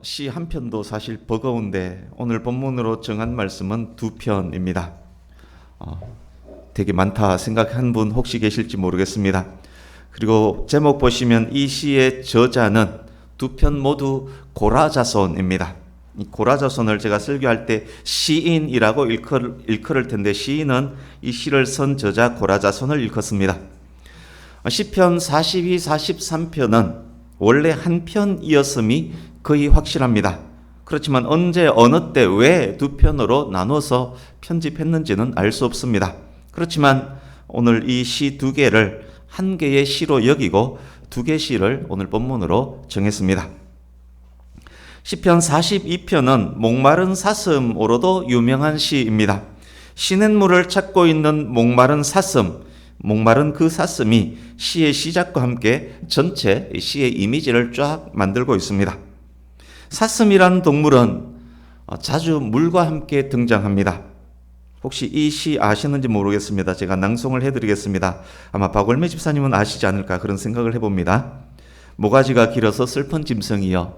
시 한 편도 사실 버거운데 오늘 본문으로 정한 말씀은 두 편입니다. 되게 많다 생각한 분 혹시 계실지 모르겠습니다. 그리고 제목 보시면 이 시의 저자는 두 편 모두 고라자손입니다. 이 고라자손을 제가 설교할 때 시인이라고 일컬을 텐데 시인은 이 시를 쓴 저자 고라자손을 일컫습니다. 시편 42, 43편은 원래 한 편이었음이 거의 확실합니다. 그렇지만 언제 어느 때 왜 두 편으로 나눠서 편집했는지는 알 수 없습니다. 그렇지만 오늘 이 시 두 개를 한 개의 시로 여기고 두 개 시를 오늘 본문으로 정했습니다. 시편 42편은 목마른 사슴으로도 유명한 시입니다. 시냇물을 찾고 있는 목마른 사슴, 목마른 그 사슴이 시의 시작과 함께 전체 시의 이미지를 쫙 만들고 있습니다. 사슴이란 동물은 자주 물과 함께 등장합니다. 혹시 이 시 아시는지 모르겠습니다. 제가 낭송을 해드리겠습니다. 아마 박월매 집사님은 아시지 않을까 그런 생각을 해봅니다. 모가지가 길어서 슬픈 짐승이여.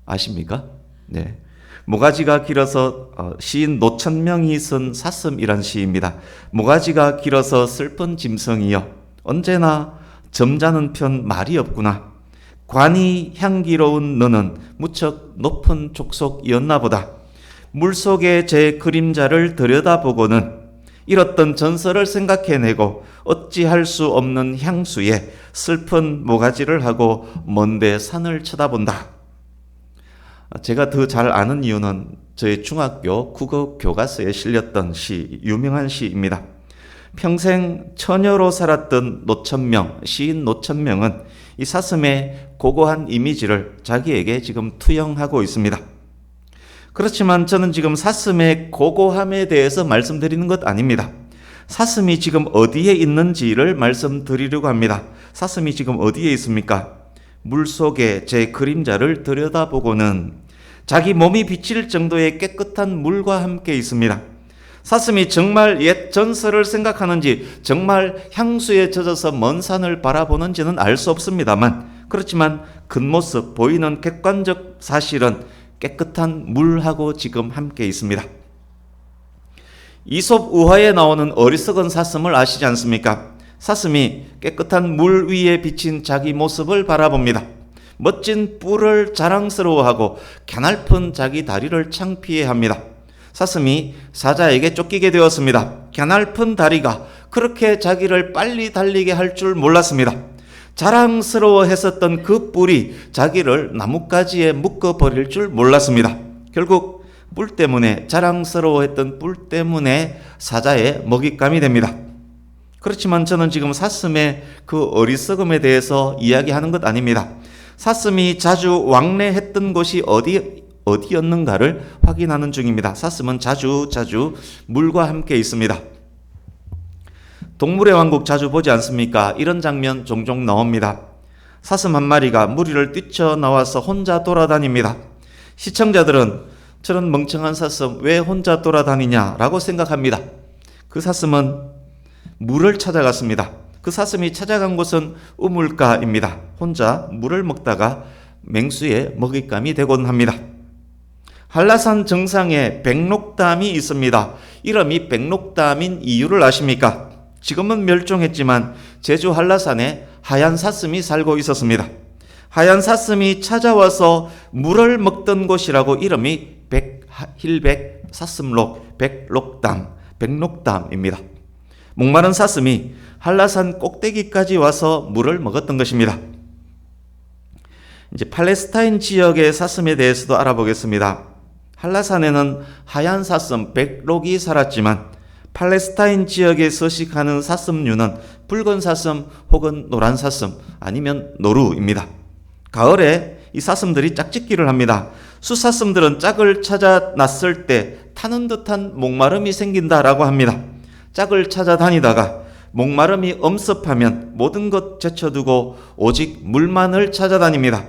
아십니까? 네. 모가지가 길어서 시인 노천명이 쓴 사슴이란 시입니다. 모가지가 길어서 슬픈 짐승이여. 언제나 점잖은 편 말이 없구나. 관이 향기로운 너는 무척 높은 족속이었나 보다. 물속에 제 그림자를 들여다보고는 잃었던 전설을 생각해내고 어찌할 수 없는 향수에 슬픈 모가지를 하고 먼데 산을 쳐다본다. 제가 더 잘 아는 이유는 저희 중학교 국어 교과서에 실렸던 시, 유명한 시입니다. 평생 처녀로 살았던 노천명, 시인 노천명은 이 사슴의 고고한 이미지를 자기에게 지금 투영하고 있습니다. 그렇지만 저는 지금 사슴의 고고함에 대해서 말씀드리는 것 아닙니다. 사슴이 지금 어디에 있는지를 말씀드리려고 합니다. 사슴이 지금 어디에 있습니까? 물속에 제 그림자를 들여다보고는 자기 몸이 비칠 정도의 깨끗한 물과 함께 있습니다. 사슴이 정말 옛 전설을 생각하는지 정말 향수에 젖어서 먼 산을 바라보는지는 알 수 없습니다만 그렇지만 겉모습 보이는 객관적 사실은 깨끗한 물하고 지금 함께 있습니다. 이솝 우화에 나오는 어리석은 사슴을 아시지 않습니까? 사슴이 깨끗한 물 위에 비친 자기 모습을 바라봅니다. 멋진 뿔을 자랑스러워하고 갸냘픈 자기 다리를 창피해합니다. 사슴이 사자에게 쫓기게 되었습니다. 갸냘픈 다리가 그렇게 자기를 빨리 달리게 할 줄 몰랐습니다. 자랑스러워했었던 그 뿔이 자기를 나뭇가지에 묶어버릴 줄 몰랐습니다. 결국 뿔 때문에, 자랑스러워했던 뿔 때문에 사자의 먹잇감이 됩니다. 그렇지만 저는 지금 사슴의 그 어리석음에 대해서 이야기하는 것 아닙니다. 사슴이 자주 왕래했던 곳이 어디였는가를 확인하는 중입니다. 사슴은 자주 물과 함께 있습니다. 동물의 왕국 자주 보지 않습니까? 이런 장면 종종 나옵니다. 사슴 한 마리가 무리를 뛰쳐나와서 혼자 돌아다닙니다. 시청자들은 저런 멍청한 사슴 왜 혼자 돌아다니냐라고 생각합니다. 그 사슴은 물을 찾아갔습니다. 그 사슴이 찾아간 곳은 우물가입니다. 혼자 물을 먹다가 맹수의 먹잇감이 되곤 합니다. 한라산 정상에 백록담이 있습니다. 이름이 백록담인 이유를 아십니까? 지금은 멸종했지만 제주 한라산에 하얀 사슴이 살고 있었습니다. 하얀 사슴이 찾아와서 물을 먹던 곳이라고 이름이 힐백 사슴록 백록담입니다. 목마른 사슴이 한라산 꼭대기까지 와서 물을 먹었던 것입니다. 이제 팔레스타인 지역의 사슴에 대해서도 알아보겠습니다. 한라산에는 하얀 사슴 백록이 살았지만 팔레스타인 지역에 서식하는 사슴류는 붉은 사슴 혹은 노란 사슴 아니면 노루입니다. 가을에 이 사슴들이 짝짓기를 합니다. 수사슴들은 짝을 찾아 났을 때 타는 듯한 목마름이 생긴다라고 합니다. 짝을 찾아다니다가 목마름이 엄습하면 모든 것 제쳐두고 오직 물만을 찾아다닙니다.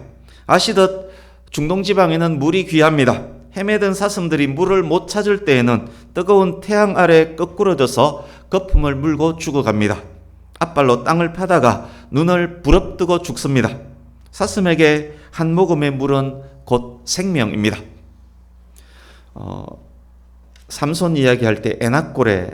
아시듯 중동지방에는 물이 귀합니다. 헤매던 사슴들이 물을 못 찾을 때에는 뜨거운 태양 아래 거꾸러져서 거품을 물고 죽어갑니다. 앞발로 땅을 파다가 눈을 부릅뜨고 죽습니다. 사슴에게 한 모금의 물은 곧 생명입니다. 삼손 이야기할 때 에낙골에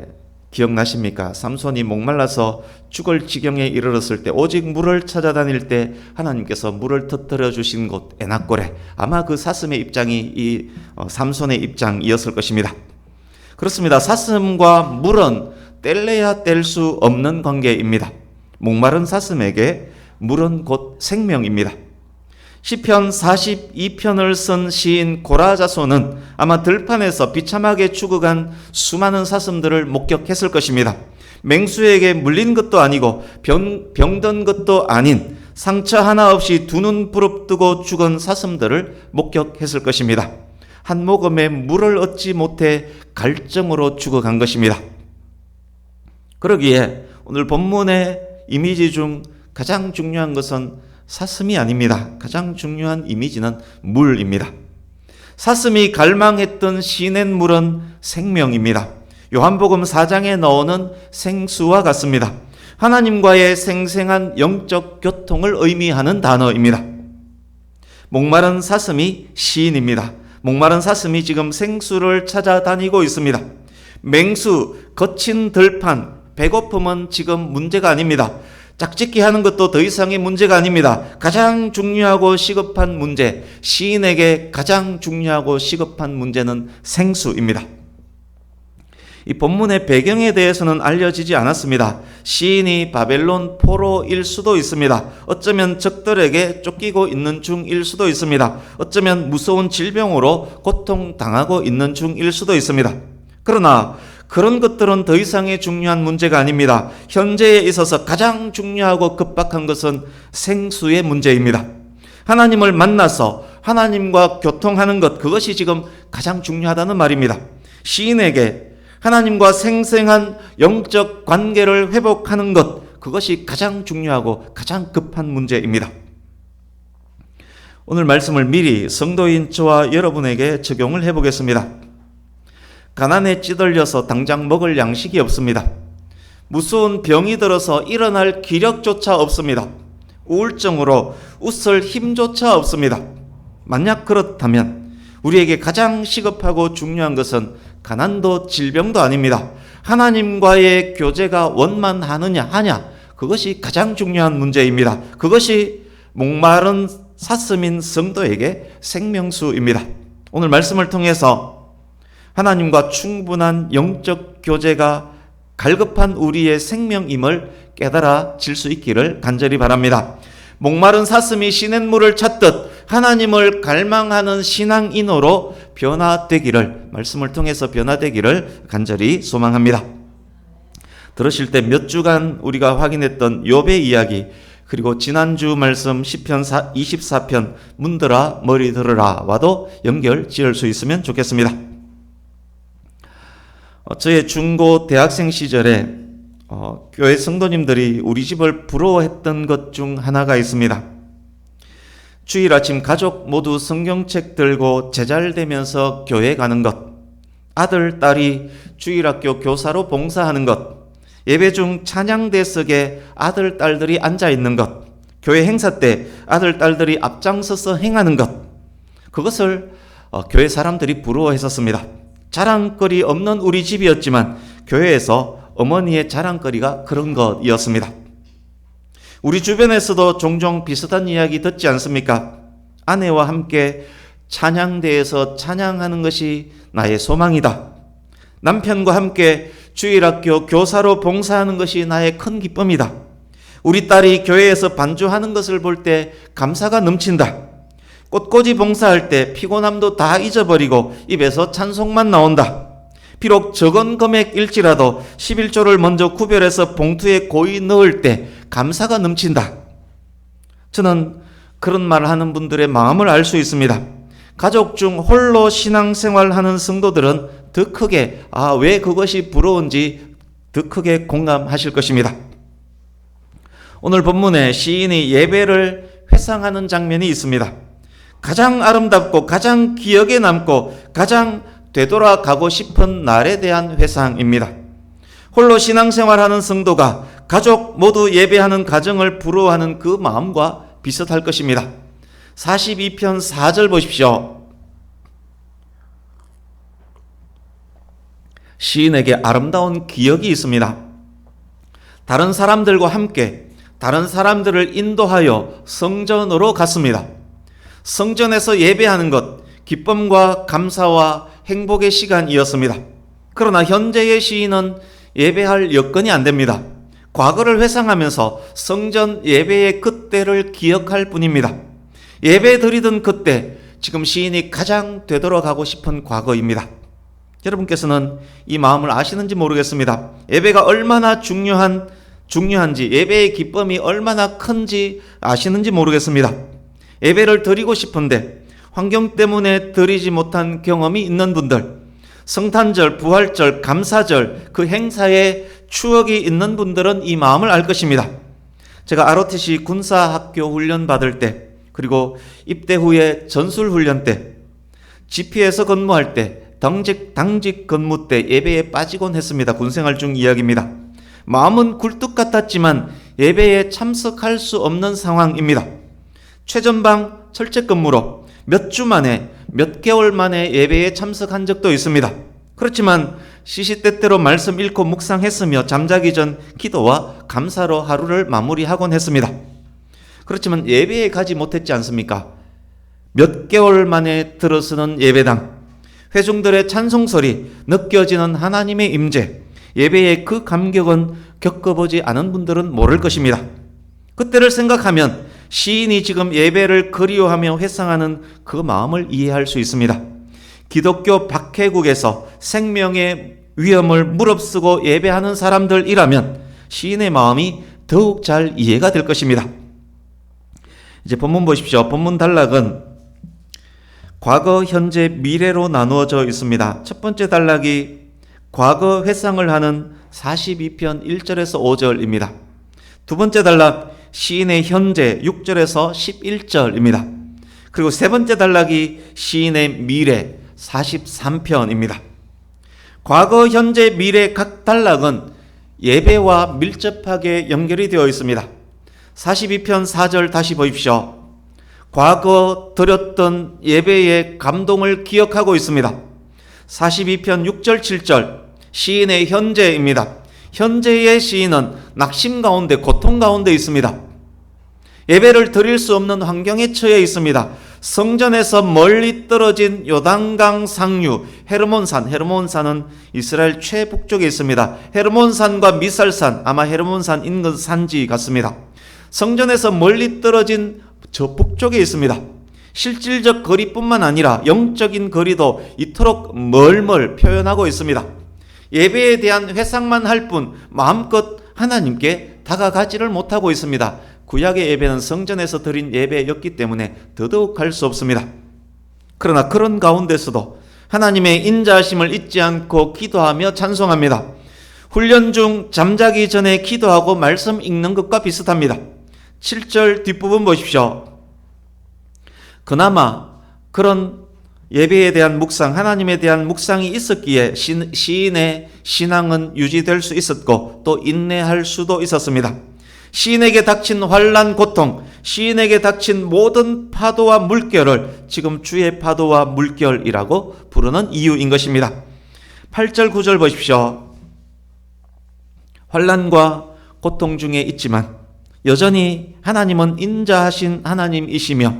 기억나십니까? 삼손이 목말라서 죽을 지경에 이르렀을 때 오직 물을 찾아다닐 때 하나님께서 물을 터뜨려 주신 곳 에낙골에, 아마 그 사슴의 입장이 이 삼손의 입장이었을 것입니다. 그렇습니다. 사슴과 물은 뗄래야 뗄 수 없는 관계입니다. 목마른 사슴에게 물은 곧 생명입니다. 시편 42편을 쓴 시인 고라자손은 아마 들판에서 비참하게 죽어간 수많은 사슴들을 목격했을 것입니다. 맹수에게 물린 것도 아니고 병든 것도 아닌 상처 하나 없이 두 눈 부릅뜨고 죽은 사슴들을 목격했을 것입니다. 한 모금의 물을 얻지 못해 갈증으로 죽어간 것입니다. 그러기에 오늘 본문의 이미지 중 가장 중요한 것은 사슴이 아닙니다. 가장 중요한 이미지는 물입니다. 사슴이 갈망했던 시낸 물은 생명입니다. 요한복음 4장에 나오는 생수와 같습니다. 하나님과의 생생한 영적 교통을 의미하는 단어입니다. 목마른 사슴이 시인입니다. 목마른 사슴이 지금 생수를 찾아다니고 있습니다. 맹수, 거친 들판, 배고픔은 지금 문제가 아닙니다. 짝짓기 하는 것도 더 이상의 문제가 아닙니다. 가장 중요하고 시급한 문제, 시인에게 가장 중요하고 시급한 문제는 생수입니다. 이 본문의 배경에 대해서는 알려지지 않았습니다. 시인이 바벨론 포로일 수도 있습니다. 어쩌면 적들에게 쫓기고 있는 중일 수도 있습니다. 어쩌면 무서운 질병으로 고통당하고 있는 중일 수도 있습니다. 그러나 그런 것들은 더 이상의 중요한 문제가 아닙니다. 현재에 있어서 가장 중요하고 급박한 것은 생수의 문제입니다. 하나님을 만나서 하나님과 교통하는 것, 그것이 지금 가장 중요하다는 말입니다. 시인에게 하나님과 생생한 영적 관계를 회복하는 것, 그것이 가장 중요하고 가장 급한 문제입니다. 오늘 말씀을 미리 성도인 저와 여러분에게 적용을 해보겠습니다. 가난에 찌들려서 당장 먹을 양식이 없습니다. 무서운 병이 들어서 일어날 기력조차 없습니다. 우울증으로 웃을 힘조차 없습니다. 만약 그렇다면 우리에게 가장 시급하고 중요한 것은 가난도 질병도 아닙니다. 하나님과의 교제가 원만하느냐 하냐, 그것이 가장 중요한 문제입니다. 그것이 목마른 사슴인 성도에게 생명수입니다. 오늘 말씀을 통해서 하나님과 충분한 영적 교제가 갈급한 우리의 생명임을 깨달아질 수 있기를 간절히 바랍니다. 목마른 사슴이 시냇 물을 찾듯 하나님을 갈망하는 신앙인으로 변화되기를, 말씀을 통해서 변화되기를 간절히 소망합니다. 들으실 때 몇 주간 우리가 확인했던 욥의 이야기, 그리고 지난주 말씀 시편 24편 문들아 머리 들으라 와도 연결 지을 수 있으면 좋겠습니다. 저의 중고 대학생 시절에 교회 성도님들이 우리 집을 부러워했던 것 중 하나가 있습니다. 주일 아침 가족 모두 성경책 들고 제잘되면서 교회 가는 것, 아들, 딸이 주일학교 교사로 봉사하는 것, 예배 중 찬양대석에 아들, 딸들이 앉아있는 것, 교회 행사 때 아들, 딸들이 앞장서서 행하는 것, 그것을 교회 사람들이 부러워했었습니다. 자랑거리 없는 우리 집이었지만 교회에서 어머니의 자랑거리가 그런 것이었습니다. 우리 주변에서도 종종 비슷한 이야기 듣지 않습니까? 아내와 함께 찬양대에서 찬양하는 것이 나의 소망이다. 남편과 함께 주일학교 교사로 봉사하는 것이 나의 큰 기쁨이다. 우리 딸이 교회에서 반주하는 것을 볼 때 감사가 넘친다. 꽃꽂이 봉사할 때 피곤함도 다 잊어버리고 입에서 찬송만 나온다. 비록 적은 금액일지라도 11조를 먼저 구별해서 봉투에 고이 넣을 때 감사가 넘친다. 저는 그런 말을 하는 분들의 마음을 알 수 있습니다. 가족 중 홀로 신앙생활하는 성도들은 더 크게 왜 그것이 부러운지 더 크게 공감하실 것입니다. 오늘 본문에 시인이 예배를 회상하는 장면이 있습니다. 가장 아름답고 가장 기억에 남고 가장 되돌아가고 싶은 날에 대한 회상입니다. 홀로 신앙생활하는 성도가 가족 모두 예배하는 가정을 부러워하는 그 마음과 비슷할 것입니다. 42편 4절 보십시오. 시인에게 아름다운 기억이 있습니다. 다른 사람들과 함께 다른 사람들을 인도하여 성전으로 갔습니다. 성전에서 예배하는 것, 기쁨과 감사와 행복의 시간이었습니다. 그러나 현재의 시인은 예배할 여건이 안 됩니다. 과거를 회상하면서 성전 예배의 그때를 기억할 뿐입니다. 예배 드리던 그때, 지금 시인이 가장 되돌아가고 싶은 과거입니다. 여러분께서는 이 마음을 아시는지 모르겠습니다. 예배가 얼마나 중요한지, 예배의 기쁨이 얼마나 큰지 아시는지 모르겠습니다. 예배를 드리고 싶은데 환경 때문에 드리지 못한 경험이 있는 분들, 성탄절, 부활절, 감사절 그 행사에 추억이 있는 분들은 이 마음을 알 것입니다. 제가 ROTC 군사학교 훈련 받을 때, 그리고 입대 후에 전술훈련 때, GP에서 근무할 때, 당직 근무 때 예배에 빠지곤 했습니다. 군생활 중 이야기입니다. 마음은 굴뚝 같았지만 예배에 참석할 수 없는 상황입니다. 최전방 철책 근무로 몇 주 만에, 몇 개월 만에 예배에 참석한 적도 있습니다. 그렇지만 시시때때로 말씀 읽고 묵상했으며 잠자기 전 기도와 감사로 하루를 마무리하곤 했습니다. 그렇지만 예배에 가지 못했지 않습니까? 몇 개월 만에 들어서는 예배당, 회중들의 찬송소리, 느껴지는 하나님의 임재, 예배의 그 감격은 겪어보지 않은 분들은 모를 것입니다. 그때를 생각하면 시인이 지금 예배를 그리워하며 회상하는 그 마음을 이해할 수 있습니다. 기독교 박해국에서 생명의 위험을 무릅쓰고 예배하는 사람들이라면 시인의 마음이 더욱 잘 이해가 될 것입니다. 이제 본문 보십시오. 본문 단락은 과거, 현재, 미래로 나누어져 있습니다. 첫 번째 단락이 과거 회상을 하는 42편 1절에서 5절입니다. 두 번째 단락 시인의 현재 6절에서 11절입니다. 그리고 세 번째 단락이 시인의 미래 43편입니다. 과거, 현재, 미래 각 단락은 예배와 밀접하게 연결이 되어 있습니다. 42편 4절 다시 보십시오. 과거 드렸던 예배의 감동을 기억하고 있습니다. 42편 6절 7절 시인의 현재입니다. 현재의 시인은 낙심 가운데, 고통 가운데 있습니다. 예배를 드릴 수 없는 환경에 처해 있습니다. 성전에서 멀리 떨어진 요단강 상류 헤르몬산은 이스라엘 최북쪽에 있습니다. 헤르몬산과 미살산, 아마 헤르몬산 인근 산지 같습니다. 성전에서 멀리 떨어진 저 북쪽에 있습니다. 실질적 거리뿐만 아니라 영적인 거리도 이토록 멀멀 표현하고 있습니다. 예배에 대한 회상만 할 뿐 마음껏 하나님께 다가가지를 못하고 있습니다. 구약의 예배는 성전에서 드린 예배였기 때문에 더더욱 할 수 없습니다. 그러나 그런 가운데서도 하나님의 인자하심을 잊지 않고 기도하며 찬송합니다. 훈련 중 잠자기 전에 기도하고 말씀 읽는 것과 비슷합니다. 7절 뒷부분 보십시오. 그나마 그런 예배에 대한 묵상, 하나님에 대한 묵상이 있었기에 시인의 신앙은 유지될 수 있었고 또 인내할 수도 있었습니다. 시인에게 닥친 환난, 고통, 시인에게 닥친 모든 파도와 물결을 지금 주의 파도와 물결이라고 부르는 이유인 것입니다. 8절 9절 보십시오. 환난과 고통 중에 있지만 여전히 하나님은 인자하신 하나님이시며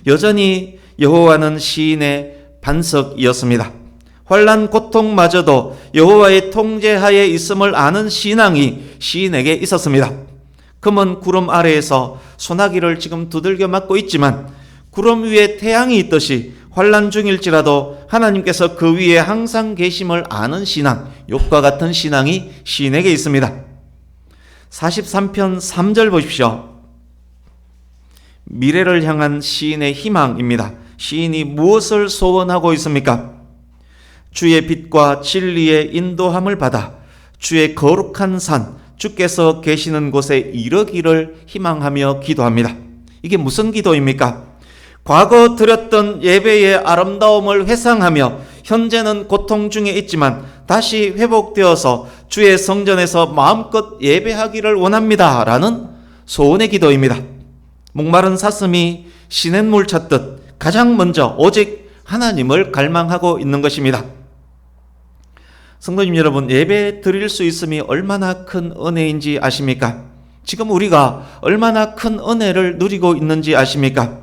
여전히 여호와는 시인의 반석이었습니다. 환난 고통마저도 여호와의 통제하에 있음을 아는 신앙이 시인에게 있었습니다. 금은 구름 아래에서 소나기를 지금 두들겨 맞고 있지만 구름 위에 태양이 있듯이 환난 중일지라도 하나님께서 그 위에 항상 계심을 아는 신앙, 욥과 같은 신앙이 시인에게 있습니다. 43편 3절 보십시오. 미래를 향한 시인의 희망입니다. 시인이 무엇을 소원하고 있습니까? 주의 빛과 진리의 인도함을 받아 주의 거룩한 산, 주께서 계시는 곳에 이르기를 희망하며 기도합니다. 이게 무슨 기도입니까? 과거 드렸던 예배의 아름다움을 회상하며 현재는 고통 중에 있지만 다시 회복되어서 주의 성전에서 마음껏 예배하기를 원합니다 라는 소원의 기도입니다. 목마른 사슴이 시냇물 찾듯 가장 먼저 오직 하나님을 갈망하고 있는 것입니다. 성도님 여러분, 예배 드릴 수 있음이 얼마나 큰 은혜인지 아십니까? 지금 우리가 얼마나 큰 은혜를 누리고 있는지 아십니까?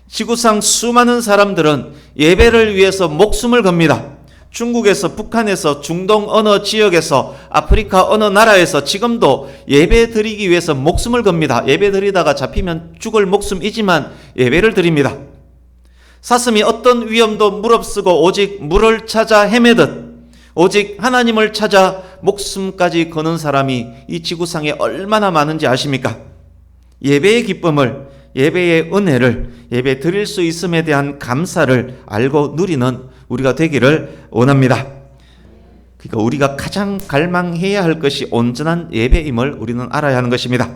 지구상 수많은 사람들은 예배를 위해서 목숨을 겁니다. 중국에서, 북한에서, 중동 어느 지역에서, 아프리카 어느 나라에서 지금도 예배 드리기 위해서 목숨을 겁니다. 예배 드리다가 잡히면 죽을 목숨이지만 예배를 드립니다. 사슴이 어떤 위험도 무릅쓰고 오직 물을 찾아 헤매듯 오직 하나님을 찾아 목숨까지 거는 사람이 이 지구상에 얼마나 많은지 아십니까? 예배의 기쁨을, 예배의 은혜를, 예배 드릴 수 있음에 대한 감사를 알고 누리는 우리가 되기를 원합니다. 그러니까 우리가 가장 갈망해야 할 것이 온전한 예배임을 우리는 알아야 하는 것입니다.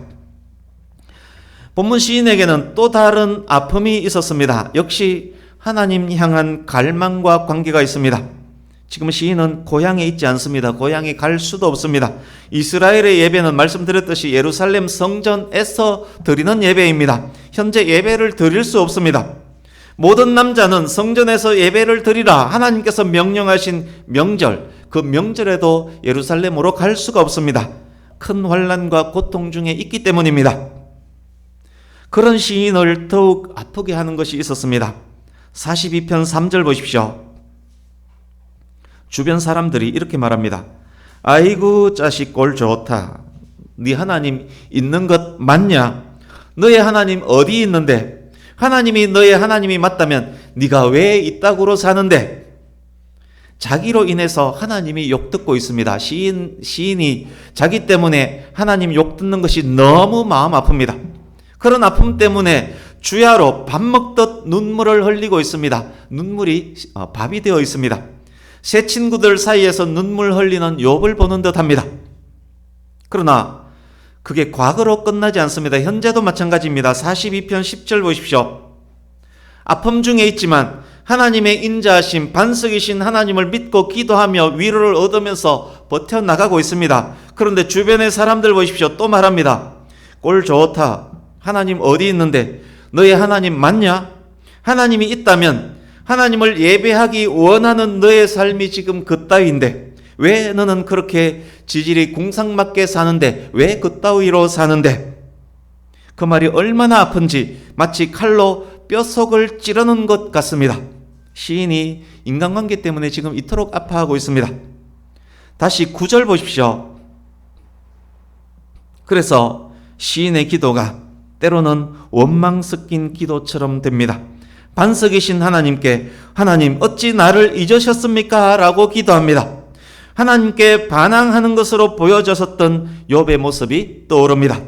본문 시인에게는 또 다른 아픔이 있었습니다. 역시 하나님 향한 갈망과 관계가 있습니다. 지금 시인은 고향에 있지 않습니다. 고향에 갈 수도 없습니다. 이스라엘의 예배는 말씀드렸듯이 예루살렘 성전에서 드리는 예배입니다. 현재 예배를 드릴 수 없습니다. 모든 남자는 성전에서 예배를 드리라 하나님께서 명령하신 명절, 그 명절에도 예루살렘으로 갈 수가 없습니다. 큰 환난과 고통 중에 있기 때문입니다. 그런 시인을 더욱 아프게 하는 것이 있었습니다. 42편 3절 보십시오. 주변 사람들이 이렇게 말합니다. 아이고 자식 꼴 좋다. 네 하나님 있는 것 맞냐? 너의 하나님 어디 있는데? 하나님이 너의 하나님이 맞다면 네가 왜 이 땅으로 사는데? 자기로 인해서 하나님이 욕듣고 있습니다. 시인이 자기 때문에 하나님 욕듣는 것이 너무 마음 아픕니다. 그런 아픔 때문에 주야로 밥 먹듯 눈물을 흘리고 있습니다. 눈물이 밥이 되어 있습니다. 새 친구들 사이에서 눈물 흘리는 욥을 보는 듯합니다. 그러나 그게 과거로 끝나지 않습니다. 현재도 마찬가지입니다. 42편 10절 보십시오. 아픔 중에 있지만 하나님의 인자하심, 반석이신 하나님을 믿고 기도하며 위로를 얻으면서 버텨나가고 있습니다. 그런데 주변의 사람들 보십시오. 또 말합니다. 꼴 좋다. 하나님 어디 있는데? 너의 하나님 맞냐? 하나님이 있다면 하나님을 예배하기 원하는 너의 삶이 지금 그따위인데 왜 너는 그렇게 지질이 궁상맞게 사는데 왜 그따위로 사는데? 그 말이 얼마나 아픈지 마치 칼로 뼛속을 찌르는 것 같습니다. 시인이 인간관계 때문에 지금 이토록 아파하고 있습니다. 다시 9절 보십시오. 그래서 시인의 기도가 때로는 원망 섞인 기도처럼 됩니다. 반석이신 하나님께 하나님 어찌 나를 잊으셨습니까? 라고 기도합니다. 하나님께 반항하는 것으로 보여졌었던 욥의 모습이 떠오릅니다.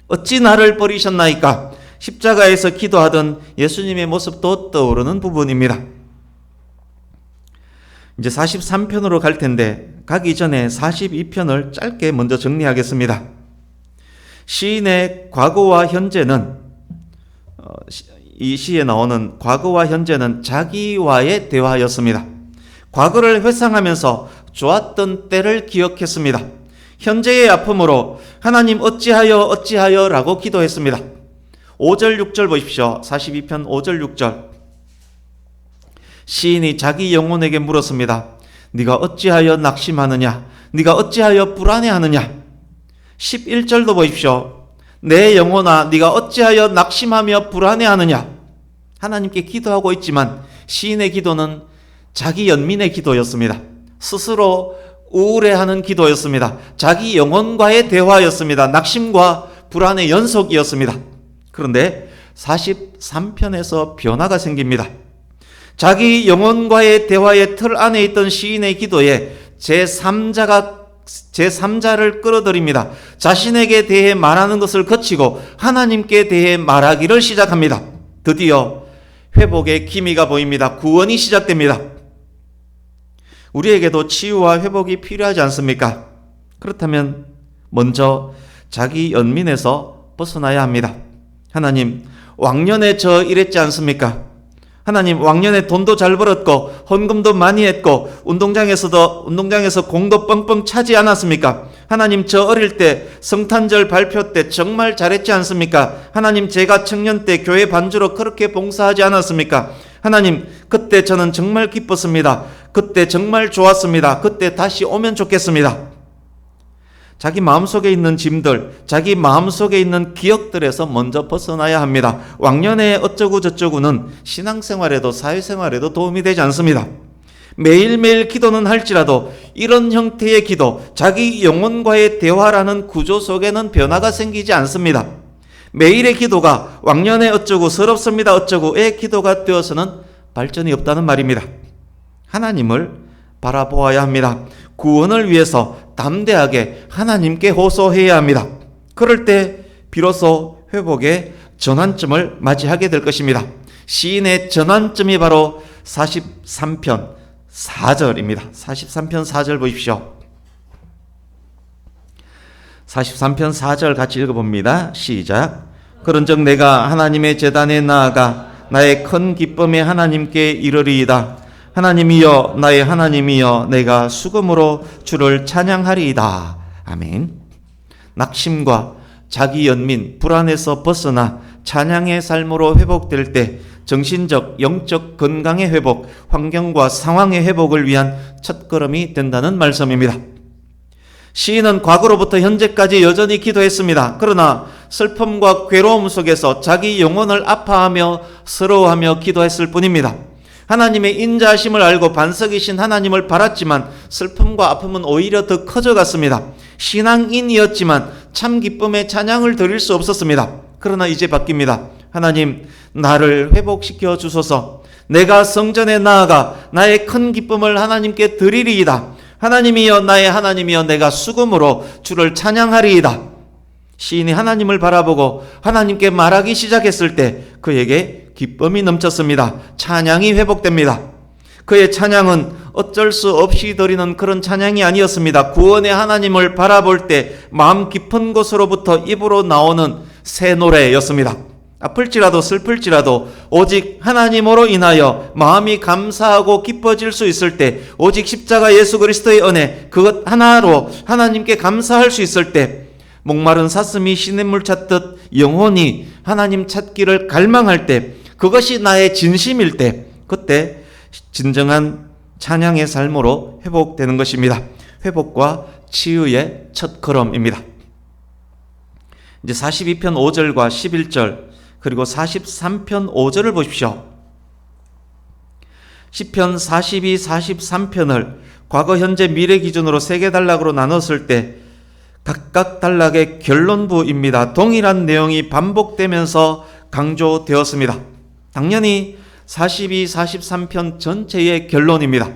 어찌 나를 버리셨나이까? 십자가에서 기도하던 예수님의 모습도 떠오르는 부분입니다. 이제 43편으로 갈 텐데 가기 전에 42편을 짧게 먼저 정리하겠습니다. 시인의 과거와 현재는 이 시에 나오는 과거와 현재는 자기와의 대화였습니다. 과거를 회상하면서 좋았던 때를 기억했습니다. 현재의 아픔으로 하나님 어찌하여 라고 기도했습니다. 5절 6절 보십시오. 42편 5절 6절. 시인이 자기 영혼에게 물었습니다. 네가 어찌하여 낙심하느냐? 네가 어찌하여 불안해하느냐? 11절도 보십시오. 내 영혼아 네가 어찌하여 낙심하며 불안해하느냐? 하나님께 기도하고 있지만 시인의 기도는 자기 연민의 기도였습니다. 스스로 우울해하는 기도였습니다. 자기 영혼과의 대화였습니다. 낙심과 불안의 연속이었습니다. 그런데 43편에서 변화가 생깁니다. 자기 영혼과의 대화의 틀 안에 있던 시인의 기도에 제3자를 끌어들입니다. 자신에게 대해 말하는 것을 거치고 하나님께 대해 말하기를 시작합니다. 드디어 회복의 기미가 보입니다. 구원이 시작됩니다. 우리에게도 치유와 회복이 필요하지 않습니까? 그렇다면 먼저 자기 연민에서 벗어나야 합니다. 하나님, 왕년에 저 이랬지 않습니까? 하나님, 왕년에 돈도 잘 벌었고 헌금도 많이 했고 운동장에서 공도 뻥뻥 차지 않았습니까? 하나님, 저 어릴 때 성탄절 발표 때 정말 잘했지 않습니까? 하나님, 제가 청년 때 교회 반주로 그렇게 봉사하지 않았습니까? 하나님, 그때 저는 정말 기뻤습니다. 그때 정말 좋았습니다. 그때 다시 오면 좋겠습니다. 자기 마음속에 있는 짐들, 자기 마음속에 있는 기억들에서 먼저 벗어나야 합니다. 왕년에 어쩌고 저쩌고는 신앙생활에도 사회생활에도 도움이 되지 않습니다. 매일매일 기도는 할지라도 이런 형태의 기도, 자기 영혼과의 대화라는 구조 속에는 변화가 생기지 않습니다. 매일의 기도가 왕년에 어쩌고 서럽습니다 어쩌고의 기도가 되어서는 발전이 없다는 말입니다. 하나님을 바라보아야 합니다. 구원을 위해서 담대하게 하나님께 호소해야 합니다. 그럴 때 비로소 회복의 전환점을 맞이하게 될 것입니다. 시인의 전환점이 바로 43편 4절입니다. 43편 4절 보십시오. 43편 4절 같이 읽어봅니다. 시작. 그런즉 내가 하나님의 제단에 나아가 나의 큰 기쁨에 하나님께 이르리이다. 하나님이여, 나의 하나님이여, 내가 수금으로 주를 찬양하리이다. 아멘. 낙심과 자기 연민, 불안에서 벗어나 찬양의 삶으로 회복될 때 정신적, 영적 건강의 회복, 환경과 상황의 회복을 위한 첫걸음이 된다는 말씀입니다. 시인은 과거로부터 현재까지 여전히 기도했습니다. 그러나 슬픔과 괴로움 속에서 자기 영혼을 아파하며 서러워하며 기도했을 뿐입니다. 하나님의 인자하심을 알고 반석이신 하나님을 바랐지만 슬픔과 아픔은 오히려 더 커져갔습니다. 신앙인이었지만 참 기쁨의 찬양을 드릴 수 없었습니다. 그러나 이제 바뀝니다. 하나님, 나를 회복시켜 주소서. 내가 성전에 나아가 나의 큰 기쁨을 하나님께 드리리이다. 하나님이여, 나의 하나님이여, 내가 수금으로 주를 찬양하리이다. 시인이 하나님을 바라보고 하나님께 말하기 시작했을 때 그에게 기쁨이 넘쳤습니다. 찬양이 회복됩니다. 그의 찬양은 어쩔 수 없이 드리는 그런 찬양이 아니었습니다. 구원의 하나님을 바라볼 때 마음 깊은 곳으로부터 입으로 나오는 새 노래였습니다. 아플지라도 슬플지라도 오직 하나님으로 인하여 마음이 감사하고 기뻐질 수 있을 때, 오직 십자가 예수 그리스도의 은혜 그것 하나로 하나님께 감사할 수 있을 때, 목마른 사슴이 시냇물 찾듯 영혼이 하나님 찾기를 갈망할 때, 그것이 나의 진심일 때, 그때 진정한 찬양의 삶으로 회복되는 것입니다. 회복과 치유의 첫 걸음입니다. 이제 42편 5절과 11절 그리고 43편 5절을 보십시오. 시편 42, 43편을 과거, 현재, 미래 기준으로 3개 단락으로 나눴을 때 각각 단락의 결론부입니다. 동일한 내용이 반복되면서 강조되었습니다. 당연히 42, 43편 전체의 결론입니다.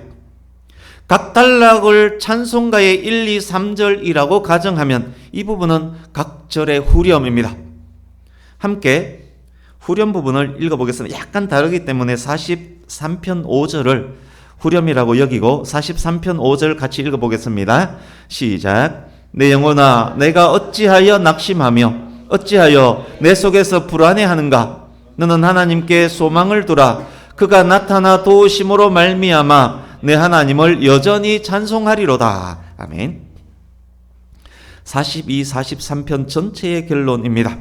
각 단락을 찬송가의 1, 2, 3절이라고 가정하면 이 부분은 각 절의 후렴입니다. 함께 후렴 부분을 읽어보겠습니다. 약간 다르기 때문에 43편 5절을 후렴이라고 여기고 43편 5절 같이 읽어보겠습니다. 시작. 내 영혼아, 내가 어찌하여 낙심하며 어찌하여 내 속에서 불안해하는가? 너는 하나님께 소망을 두라. 그가 나타나 도우심으로 말미암아 내 하나님을 여전히 찬송하리로다. 아멘. 42, 43편 전체의 결론입니다.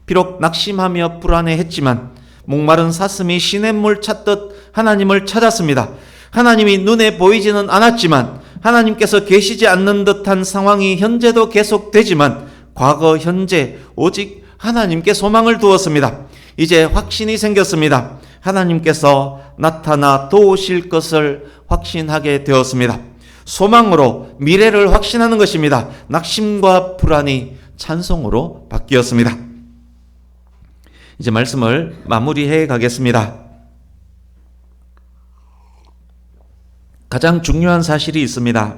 비록 낙심하며 불안해했지만 목마른 사슴이 시냇물 찾듯 하나님을 찾았습니다. 하나님이 눈에 보이지는 않았지만 하나님께서 계시지 않는 듯한 상황이 현재도 계속되지만 과거, 현재 오직 하나님께 소망을 두었습니다. 이제 확신이 생겼습니다. 하나님께서 나타나 도우실 것을 확신하게 되었습니다. 소망으로 미래를 확신하는 것입니다. 낙심과 불안이 찬송으로 바뀌었습니다. 이제 말씀을 마무리해 가겠습니다. 가장 중요한 사실이 있습니다.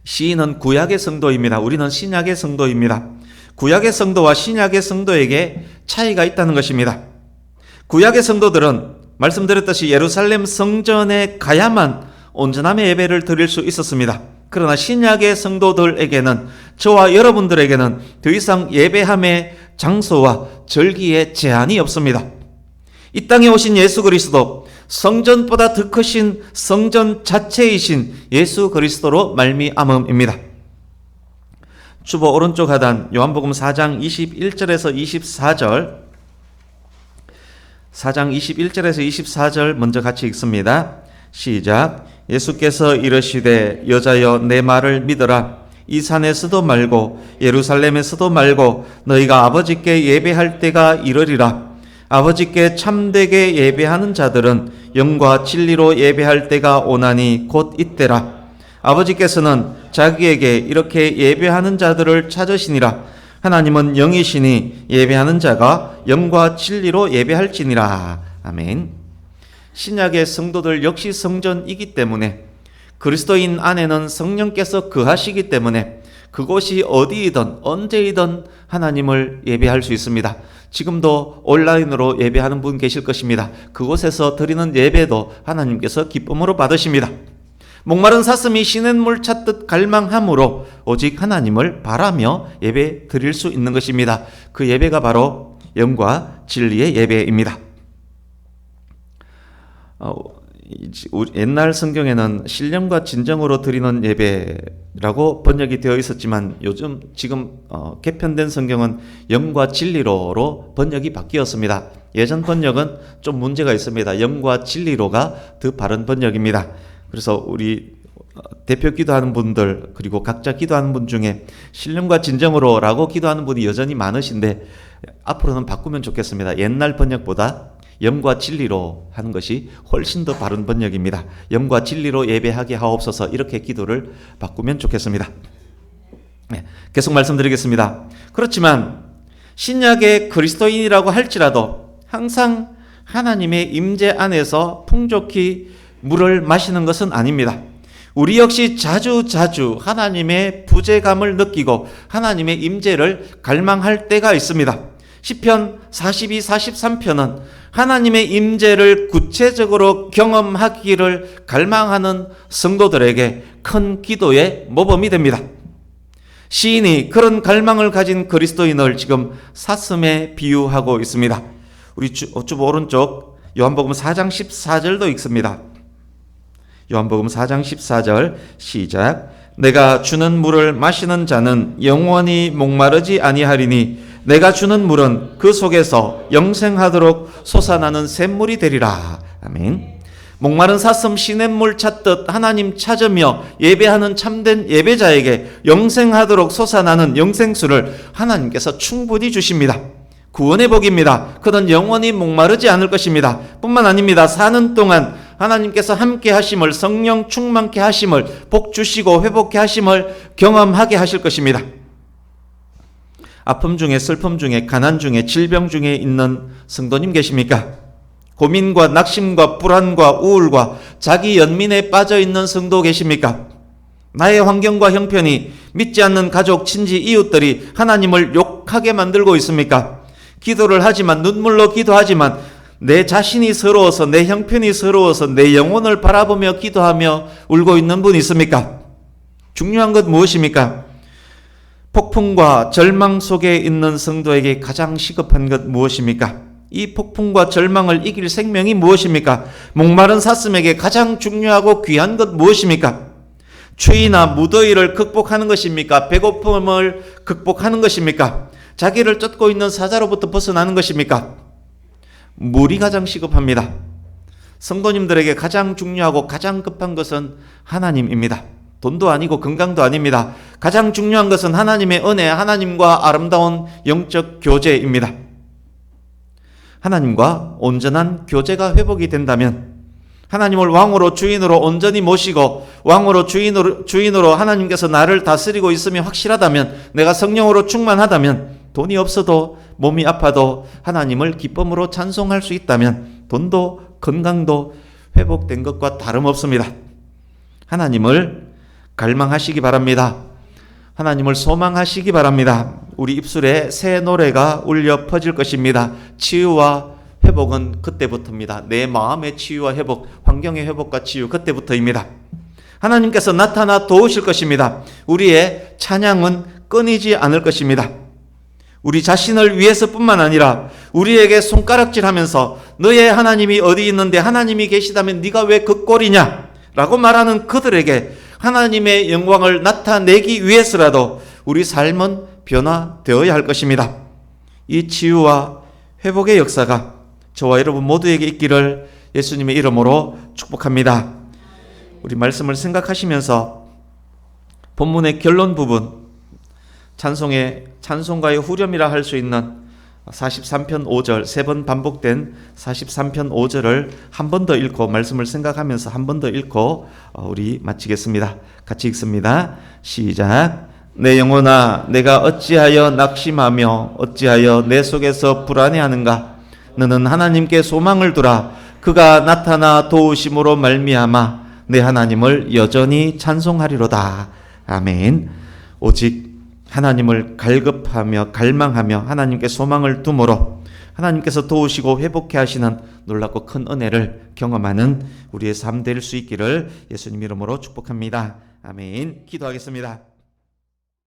시인은 구약의 성도입니다. 우리는 신약의 성도입니다. 구약의 성도와 신약의 성도에게 차이가 있다는 것입니다. 구약의 성도들은 말씀드렸듯이 예루살렘 성전에 가야만 온전함의 예배를 드릴 수 있었습니다. 그러나 신약의 성도들에게는, 저와 여러분들에게는 더 이상 예배함의 장소와 절기에 제한이 없습니다. 이 땅에 오신 예수 그리스도, 성전보다 더 크신 성전 자체이신 예수 그리스도로 말미암음입니다. 주보 오른쪽 하단 요한복음 4장 21절에서 24절, 4장 21절에서 24절 먼저 같이 읽습니다. 시작. 예수께서 이르시되 여자여 내 말을 믿어라. 이 산에서도 말고 예루살렘에서도 말고 너희가 아버지께 예배할 때가 이르리라. 아버지께 참되게 예배하는 자들은 영과 진리로 예배할 때가 오나니 곧 이때라. 아버지께서는 자기에게 이렇게 예배하는 자들을 찾으시니라. 하나님은 영이시니 예배하는 자가 영과 진리로 예배할지니라. 아멘. 신약의 성도들 역시 성전이기 때문에, 그리스도인 안에는 성령께서 거하시기 때문에 그곳이 어디이든 언제이든 하나님을 예배할 수 있습니다. 지금도 온라인으로 예배하는 분 계실 것입니다. 그곳에서 드리는 예배도 하나님께서 기쁨으로 받으십니다. 목마른 사슴이 시냇물 찾듯 갈망함으로 오직 하나님을 바라며 예배 드릴 수 있는 것입니다. 그 예배가 바로 영과 진리의 예배입니다. 옛날 성경에는 신령과 진정으로 드리는 예배라고 번역이 되어 있었지만 지금 개편된 성경은 영과 진리로로 번역이 바뀌었습니다. 예전 번역은 좀 문제가 있습니다. 영과 진리로가 더 바른 번역입니다. 그래서 우리 대표 기도하는 분들, 그리고 각자 기도하는 분 중에 신령과 진정으로라고 기도하는 분이 여전히 많으신데 앞으로는 바꾸면 좋겠습니다. 옛날 번역보다 영과 진리로 하는 것이 훨씬 더 바른 번역입니다. 영과 진리로 예배하게 하옵소서, 이렇게 기도를 바꾸면 좋겠습니다. 네, 계속 말씀드리겠습니다. 그렇지만 신약의 그리스도인이라고 할지라도 항상 하나님의 임재 안에서 풍족히 물을 마시는 것은 아닙니다. 우리 역시 자주 하나님의 부재감을 느끼고 하나님의 임재를 갈망할 때가 있습니다. 시편 42, 43편은 하나님의 임재를 구체적으로 경험하기를 갈망하는 성도들에게 큰 기도의 모범이 됩니다. 시인이 그런 갈망을 가진 그리스도인을 지금 사슴에 비유하고 있습니다. 우리 주보 오른쪽 요한복음 4장 14절도 읽습니다. 요한복음 4장 14절 시작. 내가 주는 물을 마시는 자는 영원히 목마르지 아니하리니 내가 주는 물은 그 속에서 영생하도록 솟아나는 샘물이 되리라. 아멘. 목마른 사슴 시냇물 찾듯 하나님 찾으며 예배하는 참된 예배자에게 영생하도록 솟아나는 영생수를 하나님께서 충분히 주십니다. 구원의 복입니다. 그는 영원히 목마르지 않을 것입니다. 뿐만 아닙니다. 사는 동안 하나님께서 함께 하심을, 성령 충만케 하심을, 복 주시고 회복케 하심을 경험하게 하실 것입니다. 아픔 중에, 슬픔 중에, 가난 중에, 질병 중에 있는 성도님 계십니까? 고민과 낙심과 불안과 우울과 자기 연민에 빠져 있는 성도 계십니까? 나의 환경과 형편이, 믿지 않는 가족, 친지, 이웃들이 하나님을 욕하게 만들고 있습니까? 기도를 하지만, 눈물로 기도하지만 내 자신이 서러워서, 내 형편이 서러워서 내 영혼을 바라보며 기도하며 울고 있는 분 있습니까? 중요한 것 무엇입니까? 폭풍과 절망 속에 있는 성도에게 가장 시급한 것 무엇입니까? 이 폭풍과 절망을 이길 생명이 무엇입니까? 목마른 사슴에게 가장 중요하고 귀한 것 무엇입니까? 추위나 무더위를 극복하는 것입니까? 배고픔을 극복하는 것입니까? 자기를 쫓고 있는 사자로부터 벗어나는 것입니까? 물이 가장 시급합니다. 성도님들에게 가장 중요하고 가장 급한 것은 하나님입니다. 돈도 아니고 건강도 아닙니다. 가장 중요한 것은 하나님의 은혜, 하나님과 아름다운 영적 교제입니다. 하나님과 온전한 교제가 회복이 된다면, 하나님을 왕으로 주인으로 온전히 모시고 왕으로 주인으로 하나님께서 나를 다스리고 있음이 확실하다면, 내가 성령으로 충만하다면, 돈이 없어도 몸이 아파도 하나님을 기쁨으로 찬송할 수 있다면 돈도 건강도 회복된 것과 다름없습니다. 하나님을 갈망하시기 바랍니다. 하나님을 소망하시기 바랍니다. 우리 입술에 새 노래가 울려 퍼질 것입니다. 치유와 회복은 그때부터입니다. 내 마음의 치유와 회복, 환경의 회복과 치유, 그때부터입니다. 하나님께서 나타나 도우실 것입니다. 우리의 찬양은 끊이지 않을 것입니다. 우리 자신을 위해서뿐만 아니라 우리에게 손가락질하면서 너의 하나님이 어디 있는데 하나님이 계시다면 네가 왜 그 꼴이냐 라고 말하는 그들에게 하나님의 영광을 나타내기 위해서라도 우리 삶은 변화되어야 할 것입니다. 이 치유와 회복의 역사가 저와 여러분 모두에게 있기를 예수님의 이름으로 축복합니다. 우리 말씀을 생각하시면서 본문의 결론 부분, 찬송가의 후렴이라 할 수 있는 43편 5절, 세 번 반복된 43편 5절을 한 번 더 읽고 말씀을 생각하면서 한 번 더 읽고 우리 마치겠습니다. 같이 읽습니다. 시작. 내 영혼아, 내가 어찌하여 낙심하며 어찌하여 내 속에서 불안해하는가? 너는 하나님께 소망을 두라. 그가 나타나 도우심으로 말미암아 내 하나님을 여전히 찬송하리로다. 아멘. 오직 하나님을 갈급하며 갈망하며 하나님께 소망을 두므로 하나님께서 도우시고 회복해 하시는 놀랍고 큰 은혜를 경험하는 우리의 삶 될 수 있기를 예수님 이름으로 축복합니다. 아멘. 기도하겠습니다.